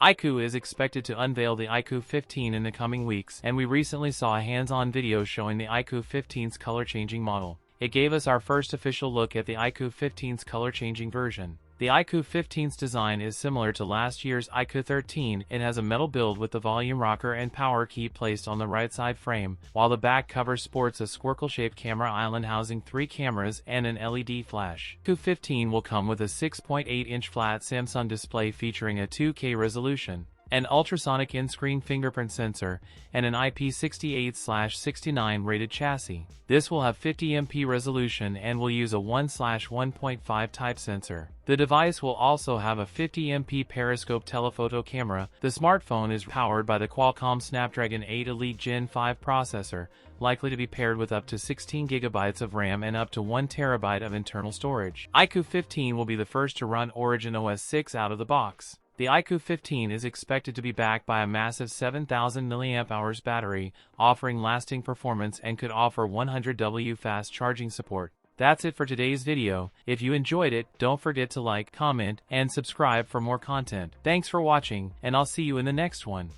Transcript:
iQOO is expected to unveil the iQOO 15 in the coming weeks, and we recently saw a hands-on video showing the iQOO 15's color-changing model. It gave us our first official look at the iQOO 15's color-changing version. The iQOO 15's design is similar to last year's iQOO 13. It has a metal build with the volume rocker and power key placed on the right side frame, while the back cover sports a squircle-shaped camera island housing 3 cameras and an LED flash. iQOO 15 will come with a 6.8-inch flat Samsung display featuring a 2K resolution, an ultrasonic in-screen fingerprint sensor, and an IP68/69 rated chassis. This will have 50MP resolution and will use a 1/1.5 type sensor. The device will also have a 50MP periscope telephoto camera. The smartphone is powered by the Qualcomm Snapdragon 8 Elite Gen 5 processor, likely to be paired with up to 16GB of RAM and up to 1TB of internal storage. iQOO 15 will be the first to run Origin OS 6 out of the box. The iQOO 15 is expected to be backed by a massive 7,000 mAh battery, offering lasting performance and could offer 100W fast charging support. That's it for today's video. If you enjoyed it, don't forget to like, comment, and subscribe for more content. Thanks for watching, and I'll see you in the next one.